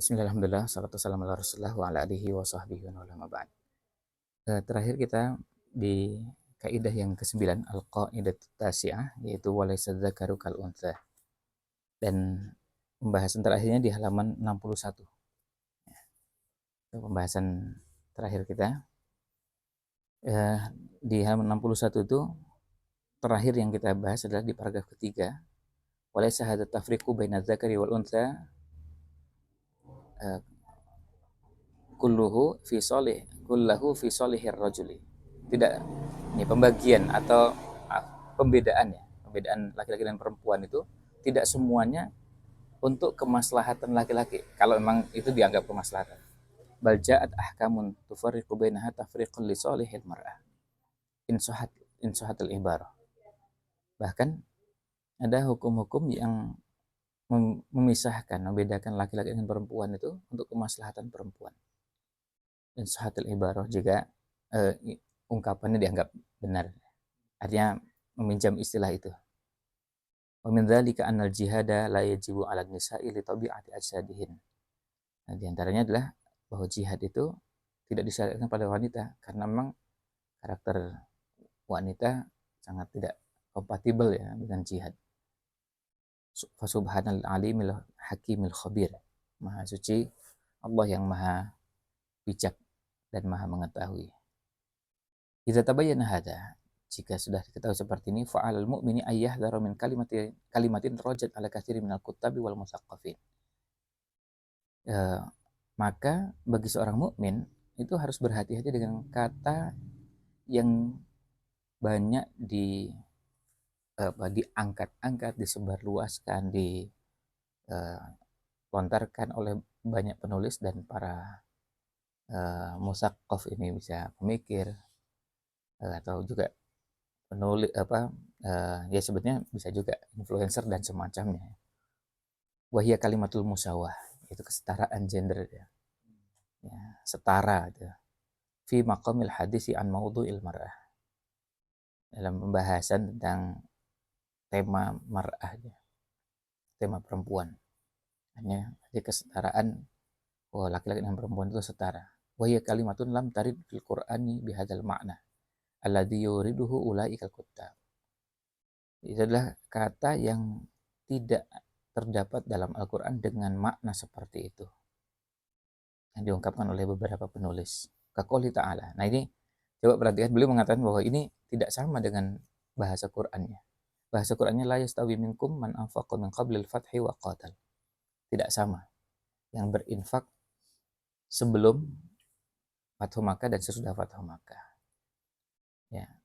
Bismillahirrahmanirrahim. Salatu wassalamu ala Rasulillah wa ala alihi wa sahbihi wa ma ba'd. Terakhir kita di kaidah yang ke-9 al-qaidah tasi'ah, yaitu walaysa dzakaru kal untha. Dan pembahasan terakhirnya di halaman 61. Itu pembahasan terakhir kita. Di halaman 61 itu terakhir yang kita bahas adalah di paragraf ketiga. Walaysa hadza tafriqu baina dzakari wal untha kulluhu fi solihir rajuli. Tidak, ini pembagian atau pembedaan ya, pembedaan laki-laki dan perempuan itu tidak semuanya untuk kemaslahatan laki-laki. Kalau memang itu dianggap kemaslahatan. Bal ja'at ahkamun tufarriqu bainaha tafriqan li solihil mar'ah. In sahatul ibarah. Bahkan ada hukum-hukum yang memisahkan, membedakan laki-laki dan perempuan itu untuk kemaslahatan perempuan. In sahatul ibarah jika ungkapannya dianggap benar. Artinya meminjam istilah itu. Wa min dzalika annal jihada la yajibu 'ala nisa'i li tabi'ati ajsadihin. Nah, di antaranya adalah bahwa jihad itu tidak disyariatkan pada wanita karena memang karakter wanita sangat tidak kompatibel ya dengan jihad. Fa subhanal alimil hakimil khabir. Maha suci Allah yang maha bijak dan maha mengetahui. Idza tabayyana hadza, jika sudah diketahui seperti ini, fa'alal mu'mini ayyahdharu min kalimatin rajat ala katsirin minal kuttabi wal musaqqafin. Maka bagi seorang mukmin itu harus berhati-hati dengan kata yang banyak diangkat-angkat, disebarluaskan, dilontarkan oleh banyak penulis dan para musaqqaf, ini bisa pemikir atau juga penulis ya sebetulnya bisa juga influencer dan semacamnya. Wahia kalimatul musawah, itu kesetaraan gender ya, setara gitu. Fi maqamil hadisi an maudhu'il mar'ah, dalam pembahasan tentang tema mar'ah, tema perempuan. Hanya kesetaraan laki-laki dan perempuan itu setara. Wahia kalimatun lam tarid fil Qur'ani bihadzal ma'na alladhi yuriduhu ulaikal kuttab. Itu adalah kata yang tidak terdapat dalam Al-Quran dengan makna seperti itu, yang diungkapkan oleh beberapa penulis. Kaqouli ta'ala. Nah ini coba perhatikan, beliau mengatakan bahwa ini tidak sama dengan bahasa Qur'annya. Bahasa Qur'annya la yastawi minkum man anfaqa min qablil fathi wa qatal. Tidak sama. Yang berinfak sebelum Fathu Makkah dan sesudah Fathu Makkah. Ya.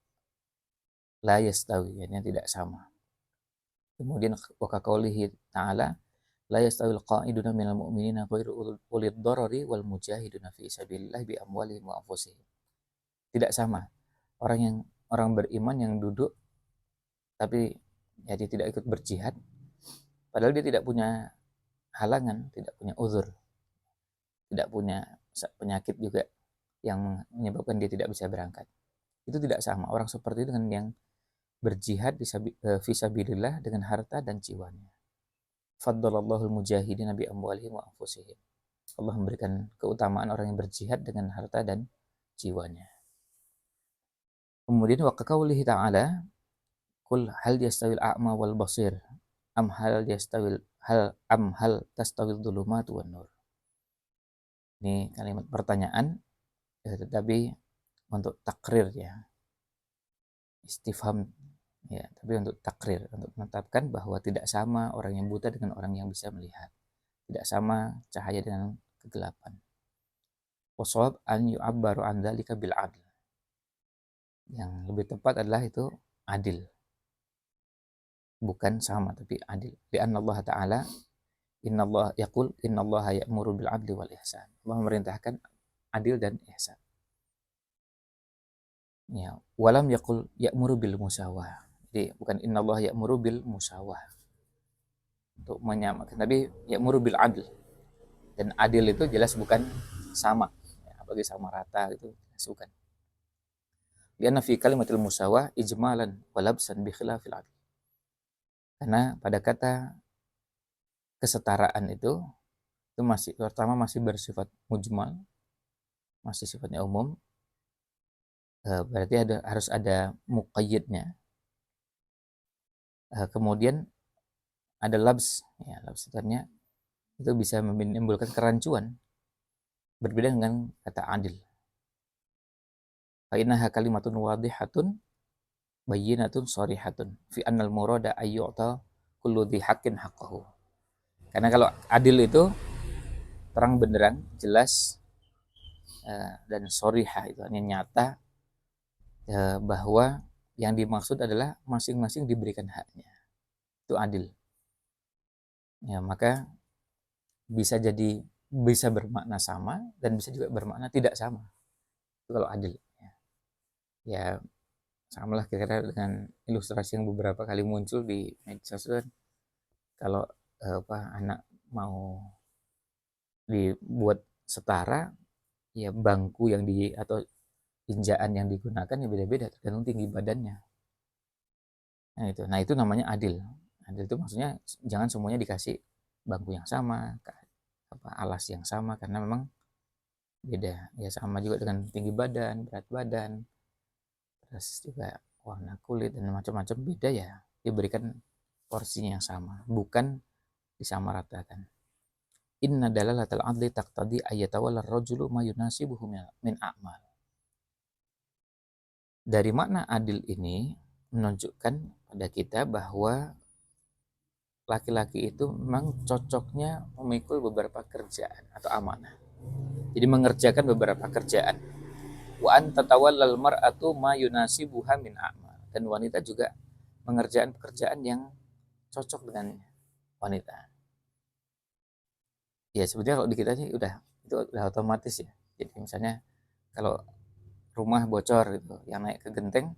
La yastawi, yang tidak sama. Kemudian wa kaqoulihi ta'ala la yastawil qa'iduna minal mu'minina ghairu ulil darari wal mujahiduna fi sabilillah bi amwalihim wa anfusihim. Tidak sama. Orang beriman yang duduk tapi ya dia tidak ikut berjihad, padahal dia tidak punya halangan, tidak punya uzur, tidak punya penyakit juga yang menyebabkan dia tidak bisa berangkat. Itu tidak sama. Orang seperti itu dengan yang berjihad fisabilillah dengan harta dan jiwanya. Faddalallahu al-mujahidina bi amwalihim wa anfusihim. Allah memberikan keutamaan orang yang berjihad dengan harta dan jiwanya. Kemudian wa qaulihi ta'ala, qul hal yastawil a'ma wal basir am hal tastawil dhulumatu wan nur. Ini kalimat pertanyaan tetapi untuk takrir ya. Istifham ya, tapi untuk takrir, untuk menetapkan bahwa tidak sama orang yang buta dengan orang yang bisa melihat. Tidak sama cahaya dengan kegelapan. Wasawab an yu'abbaru an dzalika bil adl. Yang lebih tepat adalah itu adil. Bukan sama tapi adil. Li'anna Allah Ta'ala innallaha yaqul innallaha ya'muru bil adli wal ihsan. Allah memerintahkan adil dan ihsan. Ya, walam yaqul ya'muru bil musawah. Jadi bukan innallaha ya'muru bil musawah. Untuk menyamakan, tapi ya'muru bil adl. Dan adil itu jelas bukan sama. Ya, bagi sama rata itu bukan. Lianna fi kalimatil musawah ijmalan walabsan bi khilafil adl. Karena pada kata kesetaraan itu itu pertama masih bersifat mujmal, masih sifatnya umum. Berarti harus ada muqayyidnya. Kemudian ada labs, ya labs itu bisa menimbulkan kerancuan, berbeda dengan kata adil. Fa innaha kalimatun wadihatun bayyinatun sharihatun fi annal murada ayyu'ta kullu dhi haqqin haqqahu. Karena kalau adil itu terang benderang, jelas, dan shorihah itu artinya nyata, bahwa yang dimaksud adalah masing-masing diberikan haknya. Itu adil. Ya, maka bisa bermakna sama dan bisa juga bermakna tidak sama. Itu kalau adil. Ya, samalah kira-kira dengan ilustrasi yang beberapa kali muncul di media sosial. Kalau anak mau dibuat setara, ya bangku atau injaan yang digunakan ya beda-beda tergantung tinggi badannya. Nah itu namanya adil. Adil itu maksudnya jangan semuanya dikasih bangku yang sama, alas yang sama, karena memang beda. Ya sama juga dengan tinggi badan, berat badan, terus juga warna kulit dan macam-macam beda, ya diberikan porsinya yang sama, bukan disamaratakan. Inna dalalatal adli taqtadi ayyatawalla ar-rajulu ma yunasibuhu min a'mal. Dari makna adil ini menunjukkan pada kita bahwa laki-laki itu memang cocoknya memikul beberapa kerjaan atau amanah. Jadi mengerjakan beberapa kerjaan. Wa an tatawallal mar'atu ma yunasibuha min a'mal. Dan wanita juga mengerjakan pekerjaan yang cocok dengan wanita. Ya sebetulnya kalau di kita sih itu udah otomatis ya. Jadi misalnya kalau rumah bocor gitu, yang naik ke genteng,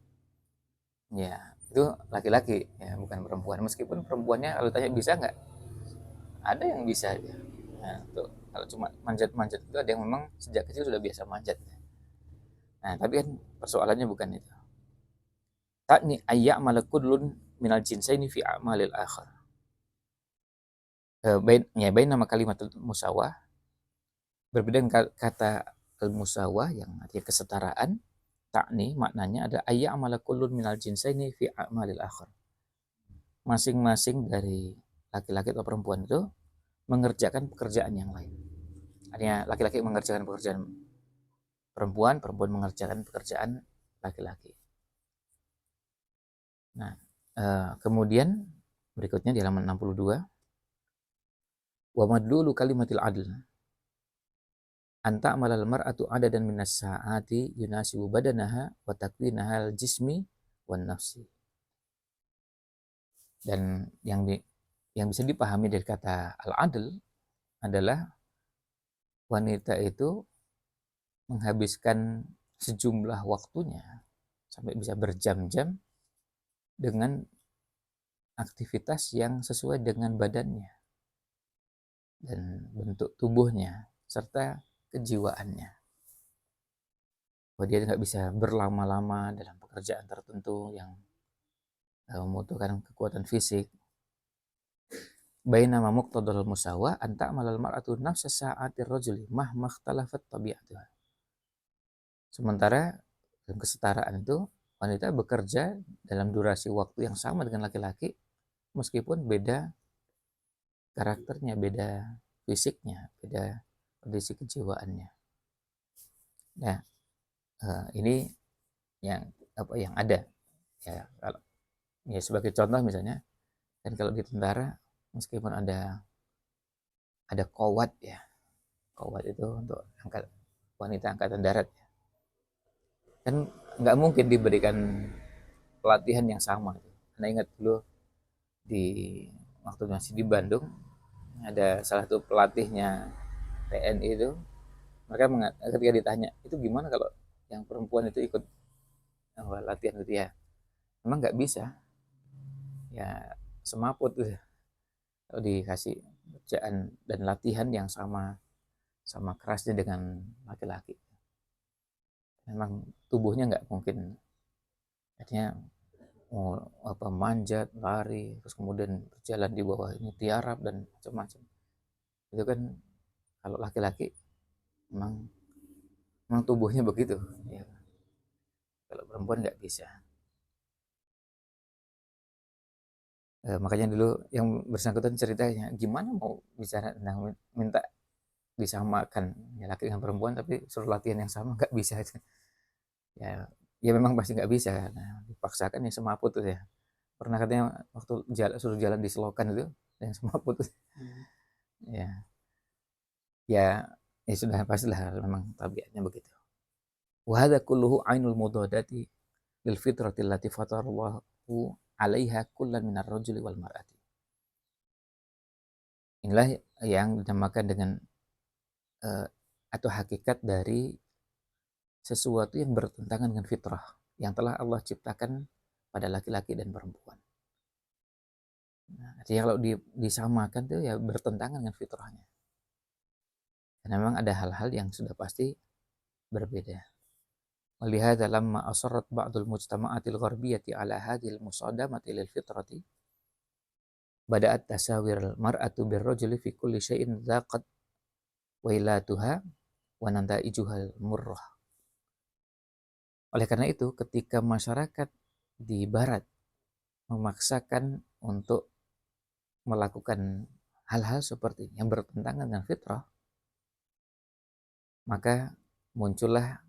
ya itu laki-laki, ya bukan perempuan. Meskipun perempuannya kalau tanya bisa nggak, ada yang bisa aja. Nah, tuh kalau cuma manjat-manjat itu ada yang memang sejak kecil sudah biasa manjat. Nah tapi kan persoalannya bukan itu. Takni ayya malakullun minal jinsaini fi a'malil akhar. Bain nama kalimat musawah berbeda dengan kata al-musawah yang artinya kesetaraan. Takni maknanya ada ayya malakullun minal jinsaini fi a'malil akhar. Masing-masing dari laki-laki atau perempuan itu mengerjakan pekerjaan yang lain. Artinya laki-laki mengerjakan pekerjaan perempuan, perempuan mengerjakan pekerjaan laki-laki. Nah, kemudian berikutnya di halaman 62, wa madlulu kalimatil adl anta amalal mar'atu adadan minas sa'ati yunasibu badanaha wa takwinaha al-jismi wan nafsi. Dan yang bisa dipahami dari kata al-adl adalah wanita itu menghabiskan sejumlah waktunya sampai bisa berjam-jam dengan aktivitas yang sesuai dengan badannya dan bentuk tubuhnya serta kejiwaannya. Bahwa dia nggak bisa berlama-lama dalam pekerjaan tertentu yang membutuhkan kekuatan fisik. Bainama muqtadal musawa anta amalal mar'atu nafsa sa'atir rajuli mahma ikhtalafat tabi'atuha. Sementara dalam kesetaraan itu wanita bekerja dalam durasi waktu yang sama dengan laki-laki meskipun beda karakternya, beda fisiknya, beda kondisi kejiwaannya. Nah, ini yang ada ya. Kalau ya sebagai contoh misalnya, kan kalau di tentara meskipun ada kowat ya, kowat itu untuk wanita angkatan darat ya, kan nggak mungkin diberikan pelatihan yang sama. Karena ingat dulu di waktu masih di Bandung ada salah satu pelatihnya TNI itu, mereka ketika ditanya itu gimana kalau yang perempuan itu ikut latihan gitu ya, memang nggak bisa ya, semaput tuh kalau dikasih kerjaan dan latihan yang sama kerasnya dengan laki-laki, memang tubuhnya nggak mungkin, artinya mau manjat, lari, terus kemudian berjalan di bawah ini tiarap dan macam-macam, itu kan Kalau laki-laki memang tubuhnya begitu. Ya. Kalau perempuan nggak bisa. Makanya dulu yang bersangkutan ceritanya gimana mau bicara tentang minta disamakan ya laki dengan perempuan tapi suruh latihan yang sama nggak bisa. Ya, ya memang pasti nggak bisa. Nah, dipaksakan ya semaput tuh ya. Pernah katanya waktu suruh jalan di selokan itu yang semaput tuh. Ya, ya, ya sudah pastilah memang tabiatnya begitu. Wa hadza kulluhu ainul mudadati lil fitrati allati fatarallahu 'alaiha kullan minar rajuli wal mar'ati. Inilah yang dinamakan dengan atau hakikat dari sesuatu yang bertentangan dengan fitrah yang telah Allah ciptakan pada laki-laki dan perempuan. Nah, artinya kalau disamakan itu ya bertentangan dengan fitrahnya. Karena memang ada hal-hal yang sudah pasti berbeda. Walihada lamma asarrat ba'dul mujtama'atil gharbiyati ala hadhil musadamati lil fitrati bada'at tasawir mar'atu birrajuli fi kulli syai'in dhaqat wailatuha wa nantaijuhal murrah. Oleh karena itu, ketika masyarakat di barat memaksakan untuk melakukan hal-hal seperti yang bertentangan dengan fitrah, maka muncullah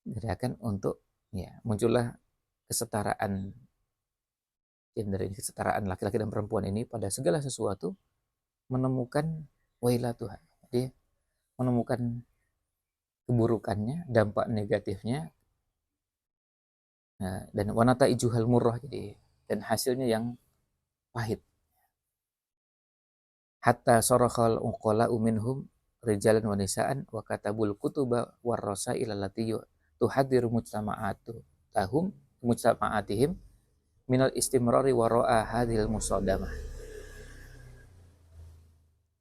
gerakan untuk muncullah kesetaraan gender ini, kesetaraan laki-laki dan perempuan ini pada segala sesuatu menemukan wailatuha. Jadi menemukan keburukannya, dampak negatifnya, dan wanata ijuhal murrah, jadi dan hasilnya yang pahit. Hatta sarakhal uqala'u minhum rijalan wa nisaan wa katabul kutuba war rasail allati tuhadiru mujtama'atihim minal istimrari wara'a hadhil musadamah.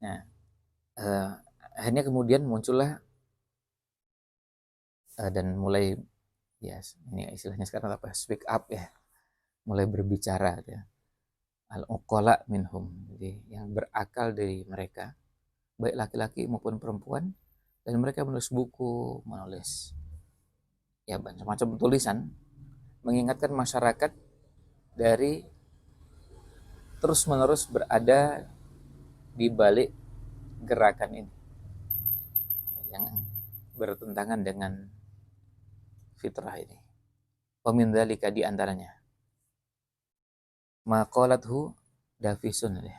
Nah, akhirnya kemudian muncullah dan mulai ini istilahnya sekarang apa, speak up ya, mulai berbicara ya. Al-uqala minhum, jadi yang berakal dari mereka, baik laki-laki maupun perempuan, dan mereka menulis buku, menulis ya macam tulisan mengingatkan masyarakat dari terus-menerus berada di balik gerakan ini yang bertentangan dengan fitrah ini. Pemindalika di antaranya maqalathu dafisun ya.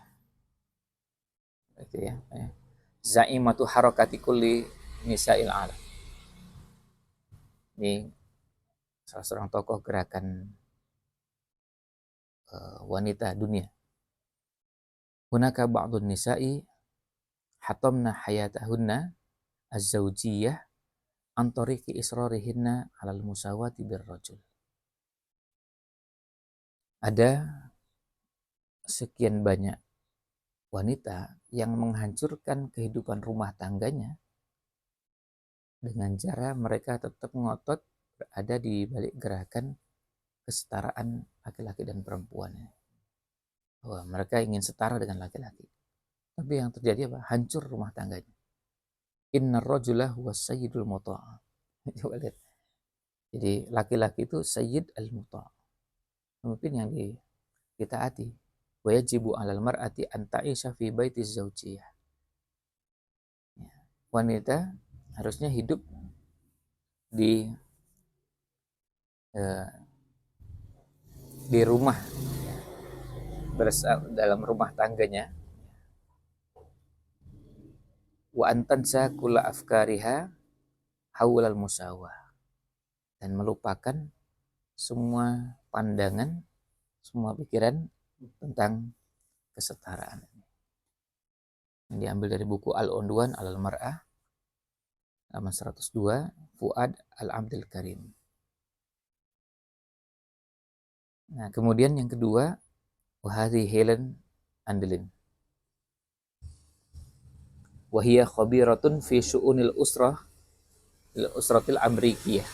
Itu ya. Zaimatu harakati kulli nisa'il alam. Ini salah seorang tokoh gerakan wanita dunia. Hunaka ba'dun nisa'i hatamna hayatahunna az-zawjiyah an tariqi israrihinna 'alal musawati birrajul. Ada sekian banyak wanita yang menghancurkan kehidupan rumah tangganya dengan cara mereka tetap ngotot berada di balik gerakan kesetaraan laki-laki dan perempuan. Wah, mereka ingin setara dengan laki-laki. Tapi yang terjadi apa? Hancur rumah tangganya. Innar rajula huwa sayyidul muta'. Coba lihat. Jadi laki-laki itu sayyid al-muta'. Pemimpin yang ditaati. Wa yajibu 'alal mar'ati an ta'isha fi baiti zawjiyah. Wanita harusnya hidup di rumah, dalam rumah tangganya. Wa antansa kulla afkariha haulal musawah, dan melupakan semua pandangan, semua pikiran tentang kesetaraan. Yang diambil dari buku Al-Unduan Al-Mar'ah halaman 102, Fuad Al-Abdil Karim. Nah, kemudian yang kedua, wahadi Helen Andelin. Wahiyah khabiratun fi syu'unil usratil amrikiyah.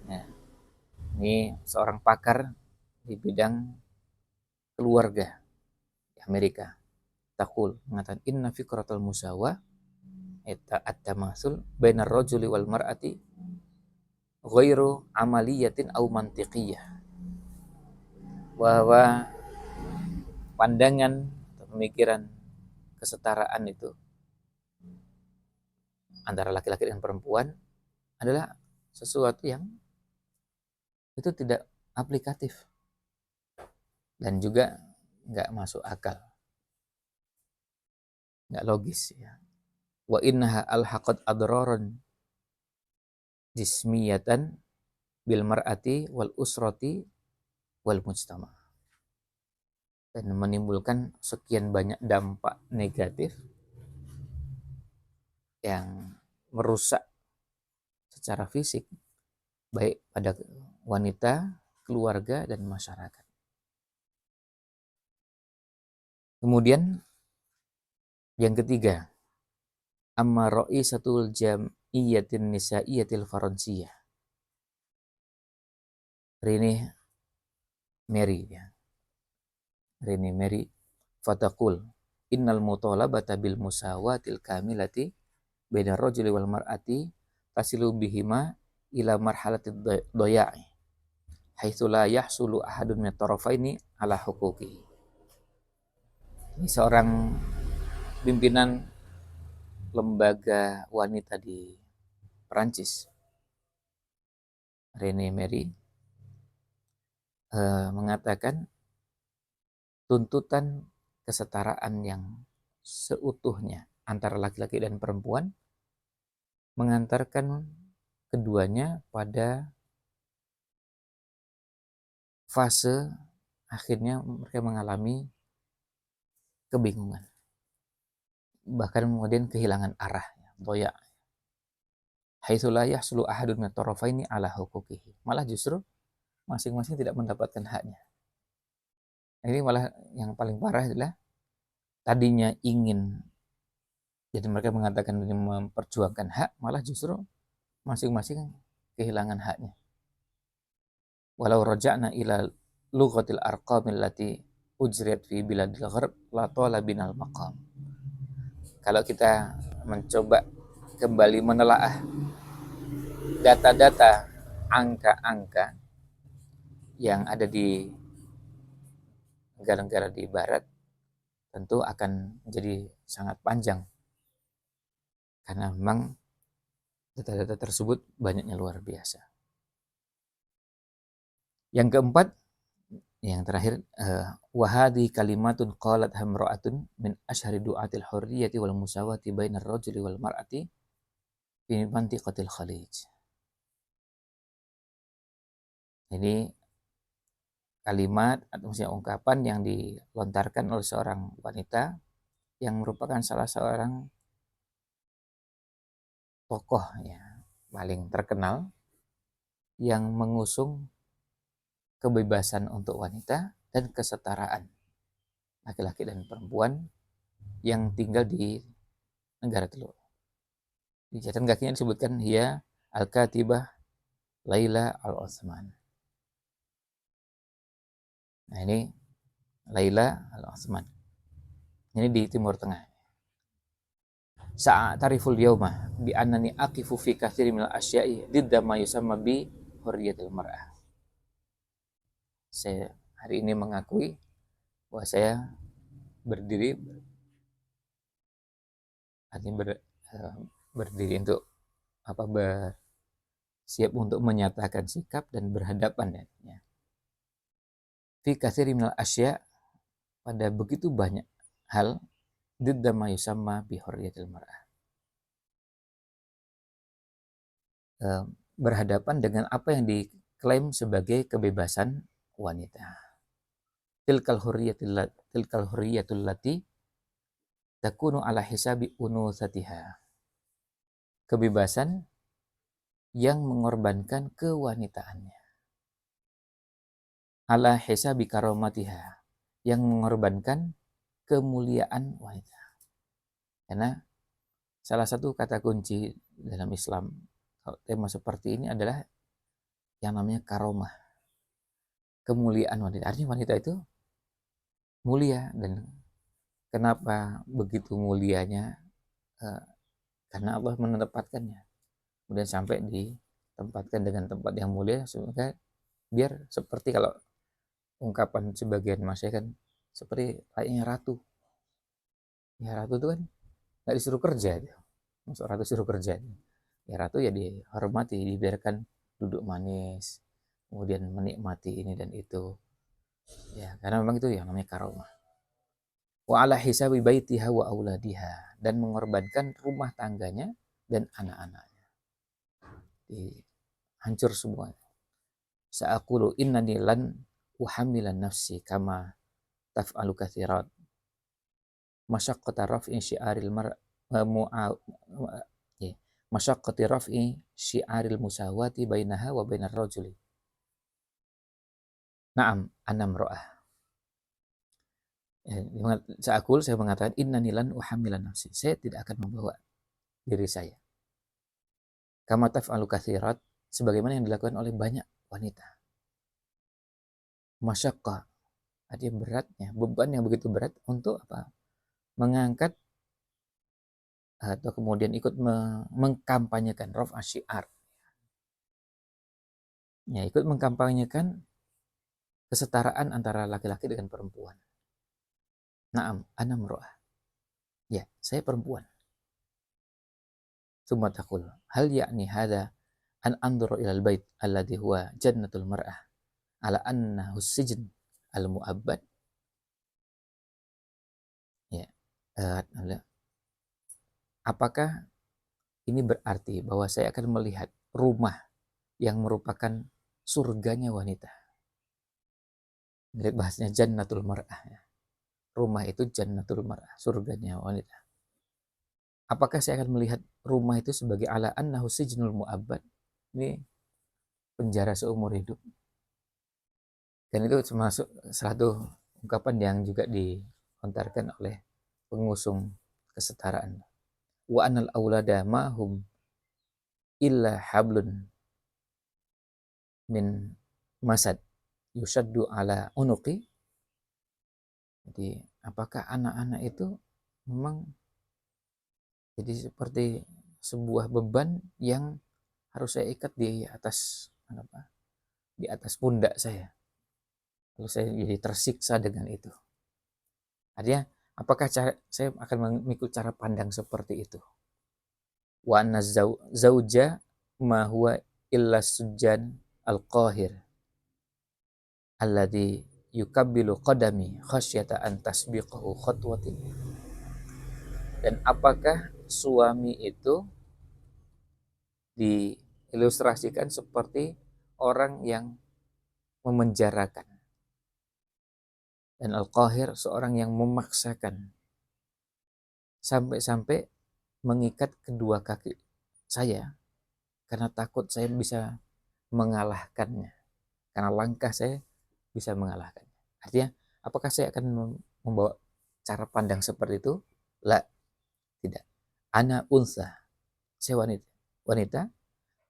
Nah, ini seorang pakar di bidang keluarga di Amerika. taqul, mengatakan inna fikratal musawah at-tamasul bainar rajuli wal mar'ati ghairu amaliyatin au mantiqiyah, bahwa pandangan atau pemikiran kesetaraan itu antara laki-laki dan perempuan adalah sesuatu yang itu tidak aplikatif dan juga nggak masuk akal, nggak logis ya. Wa innaha alhaqat adraran jismiyatan bil mar'ati wal usrati wal mujtama, dan menimbulkan sekian banyak dampak negatif yang merusak secara fisik baik pada wanita, keluarga, dan masyarakat. Kemudian yang ketiga, amma ra'isatul jam'iyyatin nisaiyatil faransiyah, Rene Mary ya. Rene Mary fataqul innal mutalabata bil musawatil kamilati bainar rajuli wal mar'ati tasilu bihima ila marhalatid doya'i haitsu la yahsulu ahadun min tarafaini ala huquqihi. Ini seorang pimpinan lembaga wanita di Perancis, Rene Mary, mengatakan tuntutan kesetaraan yang seutuhnya antara laki-laki dan perempuan mengantarkan keduanya pada fase akhirnya mereka mengalami kebingungan, bahkan kemudian kehilangan arah, doya. Haitsu la yahsulu ahadun min tarafaini ala huquqihi. Malah justru masing-masing tidak mendapatkan haknya. Ini malah yang paling parah adalah tadinya ingin, jadi mereka mengatakan ini memperjuangkan hak, malah justru masing-masing kehilangan haknya. Walau raja'na ila lughatil arqamil lati ujriyat fi biladil gharb la tala binal maqam. Kalau kita mencoba kembali menelaah data-data, angka-angka yang ada di negara-negara di barat, tentu akan menjadi sangat panjang karena memang data-data tersebut banyaknya luar biasa. Yang keempat, yang terakhir, wahadi kalimatun qalat hamra'atun min asyhari du'atil hurriyati wal musawati bainar rajuli wal mar'ati fi mantiqatil Khalij. Ini kalimat atau misalnya ungkapan yang dilontarkan oleh seorang wanita yang merupakan salah seorang tokoh ya paling terkenal yang mengusung kebebasan untuk wanita dan kesetaraan laki-laki dan perempuan yang tinggal di negara telur. Di catatan kakinya disebutkan hiya al-katibah Laila al-Utsman. Nah ini Laila al-Utsman. Ini di Timur Tengah. Sa'atariful yauma bi annani aqifu fi katsirin minal asya'i didda ma yusamma bi hurriyatil mar'ah. Saya hari ini mengakui bahwa saya berdiri untuk siap untuk menyatakan sikap dan berhadapan dengannya. Fi katsirin minal asya', pada begitu banyak hal, didda ma yusamma bi hurriyatil mar'ah. Berhadapan dengan apa yang diklaim sebagai kebebasan wanita. Tilkal hurriyatul lati takunu ala hisabi unuthatiha. Kebebasan yang mengorbankan kewanitaannya. Ala hisabi karomatiha, yang mengorbankan kemuliaan wanita. Karena salah satu kata kunci dalam Islam tema seperti ini adalah yang namanya karomah, kemuliaan wanita. Artinya wanita itu mulia dan Kenapa begitu mulianya? Karena Allah menempatkannya. Kemudian sampai ditempatkan dengan tempat yang mulia, sehingga biar seperti kalau ungkapan sebagian masyarakat kan seperti layaknya ratu. Ya ratu itu kan nggak disuruh kerja, masuk ratu suruh kerja. Ya ratu ya dihormati, dibiarkan duduk manis, kemudian menikmati ini dan itu. Ya karena memang itu yang namanya karomah. Wa ala hisabi baitiha wa auladiha, dan mengorbankan rumah tangganya dan anak-anaknya. Hancur semua. Sa'aqulu innani lan uhamilan nafsi kama taf'alu kathirat. Masyaqqata raf'i syi'aril masyaqqati raf'i syi'aril musawati bainaha wa bainar rajuli. Naam, anam ro'ah. Sa'akul, saya mengatakan innani lan uhamilan nafsi. Saya tidak akan membawa diri saya. Kama taf'alu kathirat, sebagaimana yang dilakukan oleh banyak wanita. Masyaqqa, artinya beratnya, beban yang begitu berat untuk apa? Mengangkat atau kemudian ikut mengkampanyekan raf'a syiar. Ya, ikut mengkampanyekan kesetaraan antara laki-laki dengan perempuan. Naam, ana mro'ah. Ya, saya perempuan. Tsumma taqul, hal ya'ni hadha an anzura ila al-bait alladhi huwa jannatul mar'ah ala annahu sijn al-mu'abbad. Ya. Apakah ini berarti bahwa saya akan melihat rumah yang merupakan surganya wanita? Lihat bahasnya jannatul mar'ah. Rumah itu jannatul mar'ah, surganya wanita. Apakah saya akan melihat rumah itu sebagai ala annahu sijnul mu'abbad? Ini penjara seumur hidup. Dan itu termasuk satu ungkapan yang juga dilontarkan oleh pengusung kesetaraan. Wa anal aulada mahum illa hablun min masad yusaddu ala unuqi. Jadi apakah anak-anak itu memang jadi seperti sebuah beban yang harus saya ikat di atas di atas pundak saya. Lalu saya jadi tersiksa dengan itu. Artinya, apakah saya akan mengikut cara pandang seperti itu? Wa anna zauja ma huwa illa sujjan al-qahir alladhi yukabbilu qadami khasyata an tasbiqahu khatwatin. Dan apakah suami itu diilustrasikan seperti orang yang memenjarakan, dan al-qahir seorang yang memaksakan sampai-sampai mengikat kedua kaki saya karena takut saya bisa mengalahkannya, karena langkah saya bisa mengalahkannya. Artinya, apakah saya akan membawa cara pandang seperti itu? La, tidak. Ana unsa, saya wanita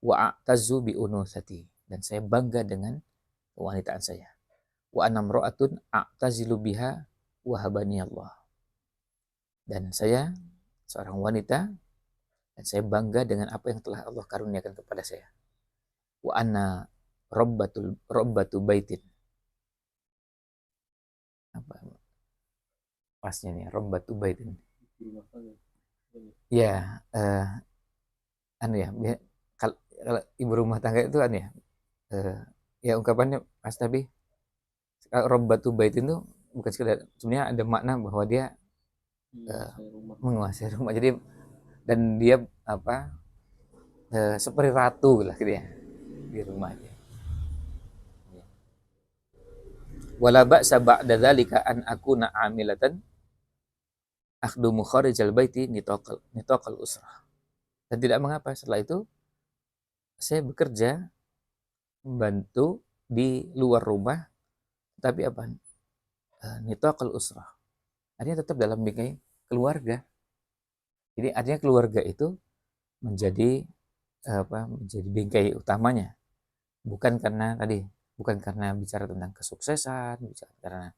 wa a'tazu bi unusati, dan saya bangga dengan kewanitaan saya. Wa ana mra'atun a'tazilu biha wa habani Allah. Dan saya seorang wanita dan saya bangga dengan apa yang telah Allah karuniakan kepada saya. Wa ana rabbatu baitin. Apa pasnya nih, rabbatu baitin. Ya, kalau ibu rumah tangga itu ya ungkapannya pas, tapi rabbatu baitin itu bukan sekedar, sebenarnya ada makna bahwa dia menguasai rumah. Jadi dan dia seperti ratu lah gitu ya di rumahnya. Wala ba'sa ba'da dzalika an akuna amilatan akhdumu kharijal baiti nitaqal usrah. Dan tidak mengapa setelah itu saya bekerja membantu di luar rumah, tapi apa? Nitaqal usrah. Artinya tetap dalam bingkai keluarga. Jadi artinya keluarga itu menjadi menjadi bingkai utamanya. Bukan karena bicara tentang kesuksesan, bicara karena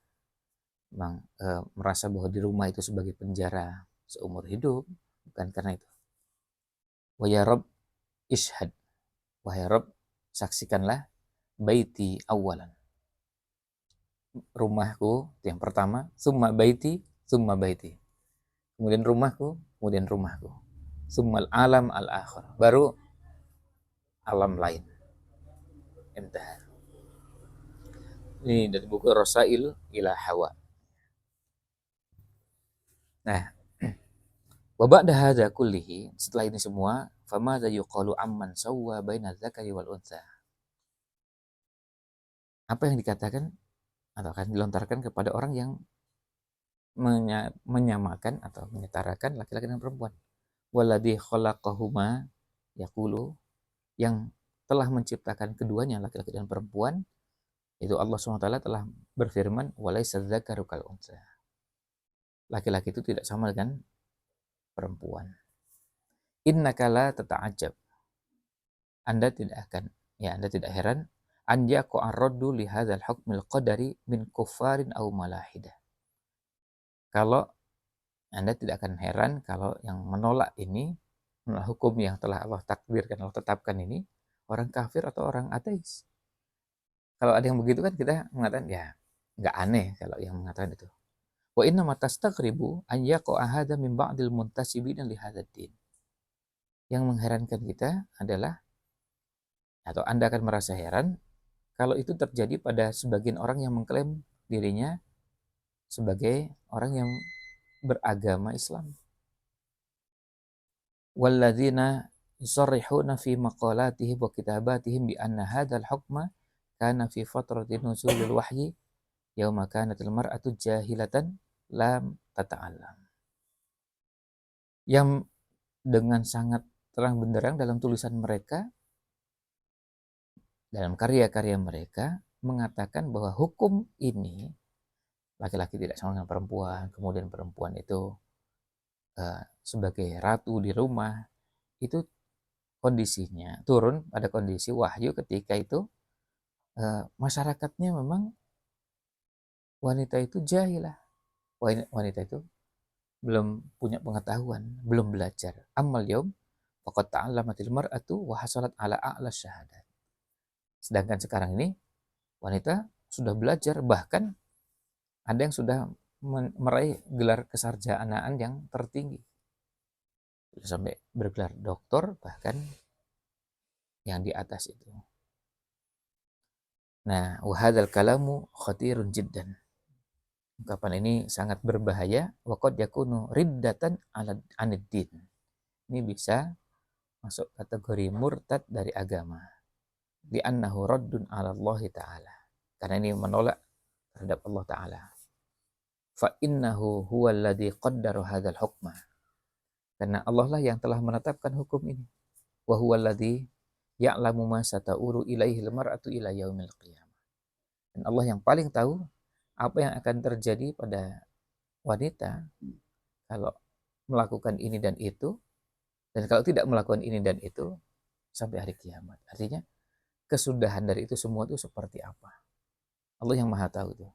merasa bahwa di rumah itu sebagai penjara seumur hidup, bukan karena itu. Wa ya Rabb ishhad, wahai Rabb saksikanlah, baiti awalan, rumahku itu yang pertama, summa baiti, kemudian rumahku, summal alam al akhir, baru alam lain. Intah. Ini dari buku Rasail ila Hawa. Nah, wa ba'da hadza kullihi, setelah ini semua, famadza yuqalu amman sawwa baina dzakari wal untha. Apa yang dikatakan atau akan dilontarkan kepada orang yang menyamakan atau menyetarakan laki-laki dan perempuan. Walladzi khalaqahuma yaqulu, yang telah menciptakan keduanya laki-laki dan perempuan, itu Allah SWT telah berfirman, walaysa dzakaru kal untha. Laki-laki itu tidak sama dengan perempuan. Innaka la tata'ajab. Anda tidak heran, an yaqa ar-raddu li hadzal hukmil qadari min kuffarin aw malahidah. Kalau Anda tidak akan heran kalau yang menolak ini, menolak hukum yang telah Allah takdirkan, Allah tetapkan ini, orang kafir atau orang ateis. Kalau ada yang begitu kan kita mengatakan, ya nggak aneh kalau yang mengatakan itu. Wa inna ma tastaghribu an yaqa hadza min ba'dil muntasibina li hadzal din. Yang mengherankan kita adalah, atau Anda akan merasa heran kalau itu terjadi pada sebagian orang yang mengklaim dirinya sebagai orang yang beragama Islam. Walladzina yusarrihuna fi maqalatihim wa kitabatihim bi anna hadzal hukma kana fi fatrati nuzulil wahyi yauma kanatil mar'atu jahilatan lam tata'allam. Yang dengan sangat terang benderang dalam tulisan mereka, dalam karya-karya mereka, mengatakan bahwa hukum ini, laki-laki tidak sama dengan perempuan, kemudian perempuan itu sebagai ratu di rumah, itu kondisinya turun pada kondisi wahyu ketika itu masyarakatnya memang wanita itu jahilah, wanita itu belum punya pengetahuan, belum belajar. Ammal yaum faqad ta'allamatil mar'atu wa hasalat ala a'la syahadat. Sedangkan sekarang ini wanita sudah belajar, bahkan ada yang sudah meraih gelar kesarjanaan yang tertinggi, sampai bergelar doktor, bahkan yang di atas itu. Nah, wahadzal kalamu khatirun jiddan. Ungkapan ini sangat berbahaya. Wa qad yakunu riddatan 'anid din. Ini bisa masuk kategori murtad dari agama. Li'annahu raddun 'ala Allah Ta'ala. Karena ini menolak terhadap Allah Ta'ala. Fa innahu huwal ladzi qaddara hadzal hukma. Karena Allah lah yang telah menetapkan hukum ini. Wa huwal ladzi ya'lamu ma sata'uru ilaihi al-mar'atu ila yaumil qiyamah. Dan Allah yang paling tahu apa yang akan terjadi pada wanita kalau melakukan ini dan itu, dan kalau tidak melakukan ini dan itu sampai hari kiamat. Artinya kesudahan dari itu semua itu seperti apa. Allah yang maha tahu itu.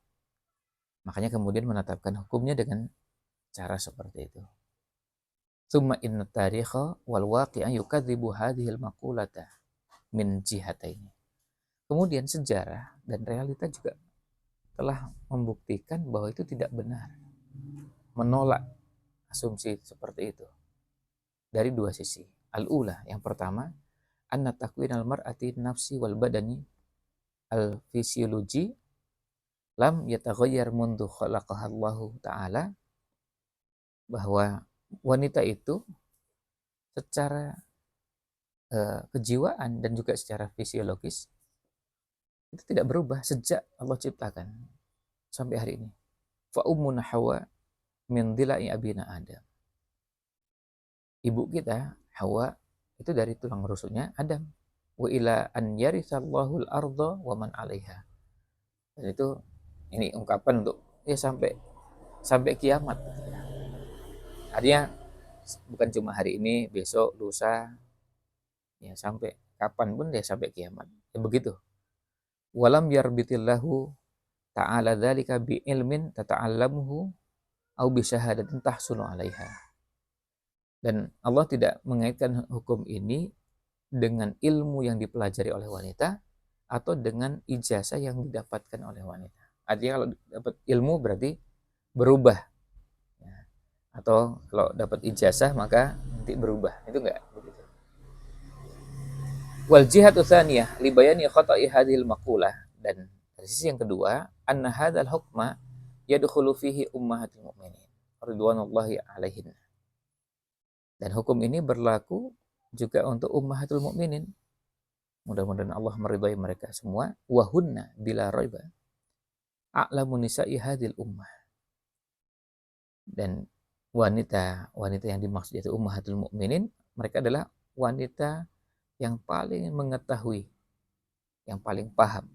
Makanya kemudian menetapkan hukumnya dengan cara seperti itu. Summa inna tarikha wal waqi'a yukadzibu hadhil maqulata min jihataini. Kemudian sejarah dan realita juga telah membuktikan bahwa itu tidak benar. Menolak asumsi seperti itu dari dua sisi. Al-ula, yang pertama, anna takwinal mar'ati nafsi wal badani al-fisiologi lam yataghayyar mundu khalaqahallahu ta'ala, bahwa wanita itu secara kejiwaan dan juga secara fisiologis itu tidak berubah sejak Allah ciptakan sampai hari ini. Fa ummuna Hawa min dila'i abina Adam. Ibu kita Hawa itu dari tulang rusuknya Adam. Wa ila an yarithallahu al-ardha wa man 'alaiha. Dan itu ini ungkapan untuk ya sampai kiamat. Artinya bukan cuma hari ini, besok, lusa, ya sampai kapan pun ya sampai kiamat. Ya begitu. Walam yarbitillahu ta'ala dzalika bi ilmin tata'allamuhu au bi syahadatin tahsulu 'alaiha. Dan Allah tidak mengaitkan hukum ini dengan ilmu yang dipelajari oleh wanita atau dengan ijazah yang didapatkan oleh wanita. Artinya kalau dapat ilmu berarti berubah, ya. Atau kalau dapat ijazah maka nanti berubah. Itu enggak begitu. Wal jihatu tsaniyah li bayani khata'i hadhil maqula. Dan dari sisi yang kedua, anna hadzal hukma yadkhulu fihi ummahatul mukminin ridwanullahi alaihin. Dan hukum ini berlaku juga untuk ummahatul mukminin. Mudah-mudahan Allah meridhai mereka semua. Wahunna bila raiba a'lamu nisa'i hadhil ummah. Dan wanita yang dimaksud itu ummahatul mukminin, mereka adalah wanita yang paling mengetahui, yang paling paham,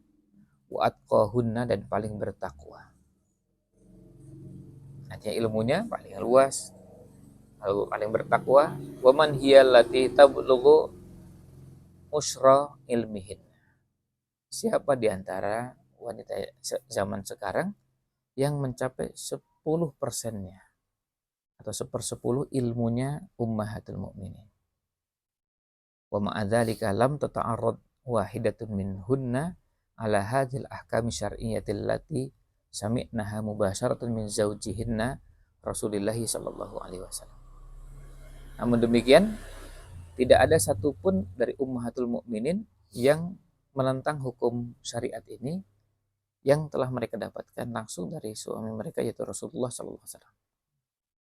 wa atqahunna, dan paling bertakwa. Artinya ilmunya paling luas, lalu paling bertakwa. Wa man hiyallati tablughu usra ilmihin. Siapa di antara wanita zaman sekarang yang mencapai 10%-nya atau 1/10 ilmunya ummahatul mukminin. Wa ma'adzalika lam tata'arrad wahidatun minhunna ala hadhil ahkami syar'iyyatil lati sami'naha mubasyaratan min zawjihinna Rasulullah sallallahu alaihi wasallam. Namun demikian, tidak ada satupun dari ummahatul mukminin yang menentang hukum syariat ini yang telah mereka dapatkan langsung dari suami mereka, yaitu Rasulullah sallallahu alaihi wasallam.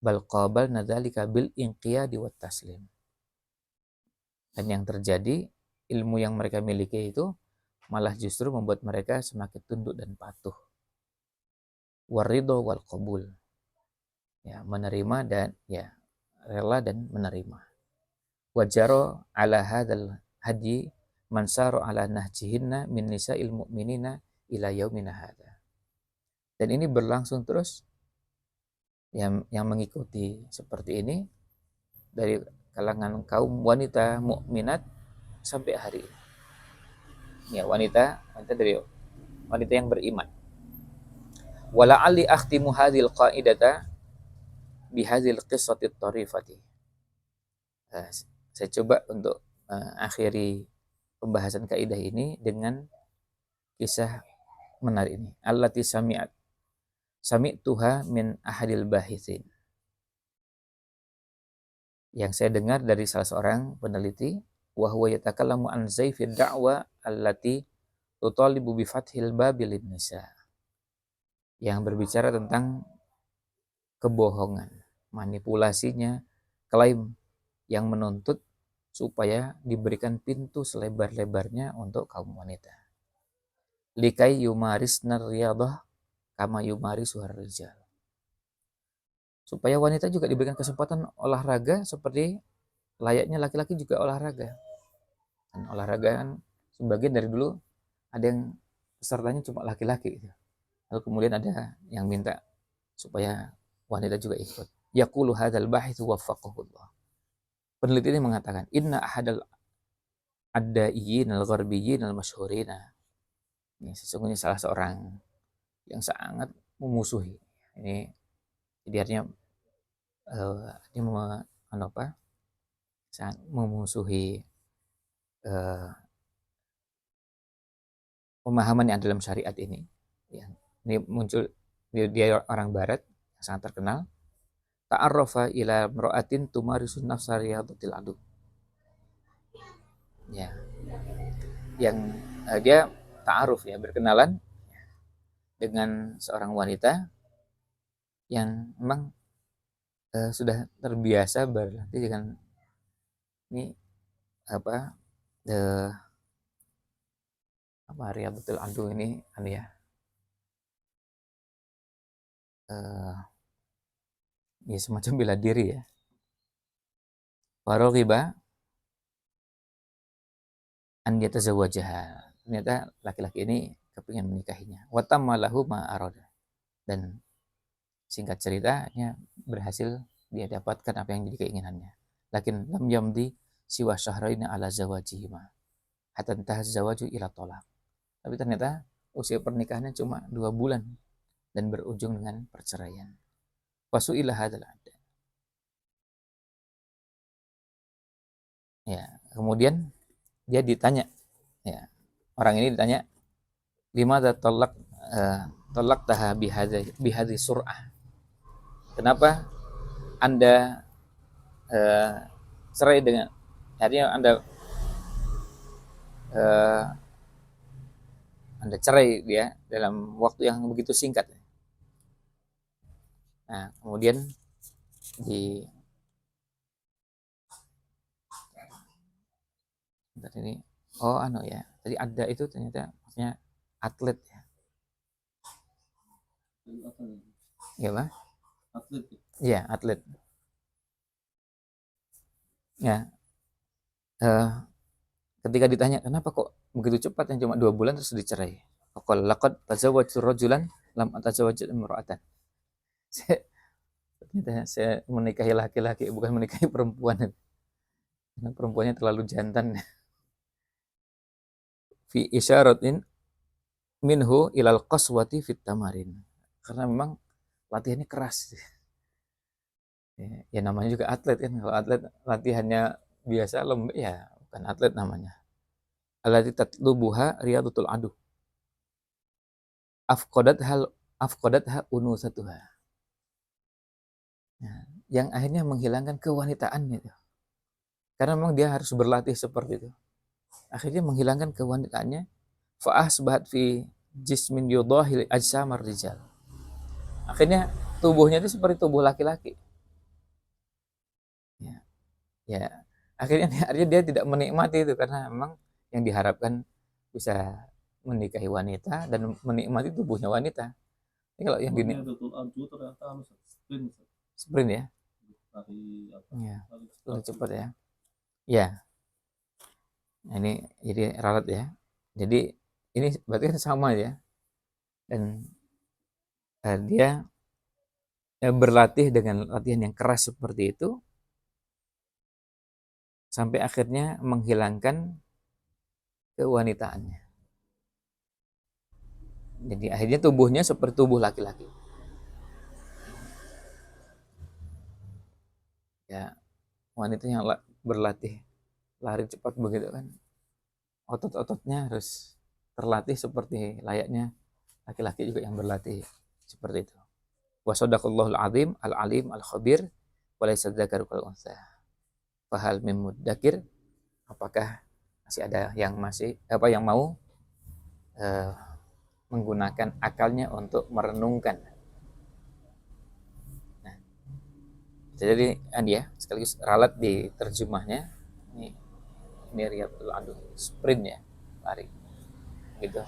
Bal qabalna dzalika bil inqiyadi wat taslim. Dan yang terjadi, ilmu yang mereka miliki itu malah justru membuat mereka semakin tunduk dan patuh. Waridho wal qabul. Ya, menerima dan ya rela dan menerima. Wajaro ala hadzal hadi man saru ala nahjihinna min nisa'il mu'minina ila yaumina hadza. Dan ini berlangsung terus, yang mengikuti seperti ini dari kalangan kaum wanita mukminat sampai hari ini. Ya, wanita dari wanita yang beriman. Wala ali akhtimu hadhil qaidata bi hadhil qissati tarifati. Saya coba untuk akhiri pembahasan kaidah ini dengan kisah menarik ini. Allati sami'tuha min ahadil bahithin. Yang saya dengar dari salah seorang peneliti, wa huwa yatakallamu an zaifid da'wa allati tutalibu bi fathil babil nisa. Yang berbicara tentang kebohongan, manipulasinya, klaim yang menuntut supaya diberikan pintu selebar-lebarnya untuk kaum wanita. Likai yumarisna riyadhah kama yumarisuhar rijal. Supaya wanita juga diberikan kesempatan olahraga seperti layaknya laki-laki juga olahraga. Dan olahraga kan sebagian dari dulu ada yang pesertanya cuma laki-laki gitu. Lalu kemudian ada yang minta supaya wanita juga ikut. Yaqulu hadzal bahits waffaqahullah. Peneliti ini mengatakan, inna ahadal adda'iyyin al-gharbiyyin al-masyhurina. Ini sesungguhnya salah seorang yang sangat memusuhi. Ini jadi artinya sangat memusuhi pemahaman yang dalam syariat ini. Ya, ini muncul, dia orang barat yang sangat terkenal. Ta'arrafa ila imra'atin tumarisun nafsa riyadatil adu. Ya. Yang dia ta'aruf, ya, berkenalan dengan seorang wanita yang memang sudah terbiasa berlatih dengan ini riyadatul adu ini kan ya. Ya semacam bela diri ya. Waraghiba an yatazawwajaha. Ternyata laki-laki ini kepingin menikahinya. Wa tamma lahu ma arada. Dan singkat ceritanya berhasil dia dapatkan apa yang jadi keinginannya. Lakin lam yamdi siwa syahraina ala zawajihima. Hatta intahaz zawaju ila tolak. Tapi ternyata usia pernikahannya cuma 2 bulan dan berujung dengan perceraian. Wasu'ilah hadzal abd. Ya, kemudian dia ditanya, ya, orang ini ditanya, limadza talak taha bihadzi sur'ah. Kenapa Anda cerai dengan, artinya eh, Anda cerai dia dalam waktu yang begitu singkat. Nah, kemudian di ini, oh ya, tadi ada itu ternyata maksudnya atlet ya. Ya, Pak? Atlet. Iya, atlet. Ya, ketika ditanya kenapa kok begitu cepat yang cuma 2 bulan terus dicerai. Qala laqad tazawwajtu rajulan lam atazawwaj imra'atan. Saya menikahi laki-laki, bukan menikahi perempuan. Karena perempuannya terlalu jantan. Fi isyaratin minhu ilal qaswati fit tamarin. Karena memang latihannya keras. Ya namanya juga atlet kan. Kalau atlet latihannya biasa lembek ya bukan atlet namanya. Allati tatlubuha riyadatul adu. Afqadatha unusatuha. Nah, yang akhirnya menghilangkan kewanitaan itu. Karena memang dia harus berlatih seperti itu. Akhirnya menghilangkan kewanitaannya. Fa'asbahat fi jismin yudahil ajsamar rijal. Akhirnya tubuhnya itu seperti tubuh laki-laki. Ya, ya. Akhirnya dia tidak menikmati itu karena memang yang diharapkan bisa menikahi wanita dan menikmati tubuhnya wanita. Ini kalau yang gini sprint ya. Ya, lebih cepat ya. Ya. Nah, ini jadi ralat ya. Jadi ini berarti kan sama ya. Dan dia berlatih dengan latihan yang keras seperti itu sampai akhirnya menghilangkan kewanitaannya. Jadi akhirnya tubuhnya seperti tubuh laki-laki. Ya, wanita yang berlatih lari cepat begitu kan, otot-ototnya harus terlatih seperti layaknya laki-laki juga yang berlatih seperti itu. Wa sadaqallahul azim al-alim al-khabir wa laysa dzakaru kal unsa. Fahal mim mudzakir, apakah masih ada yang mau menggunakan akalnya untuk merenungkan. Nah, jadi dia sekaligus ralat di terjemahnya. Ini riyadul adu, sprint ya, lari gitu.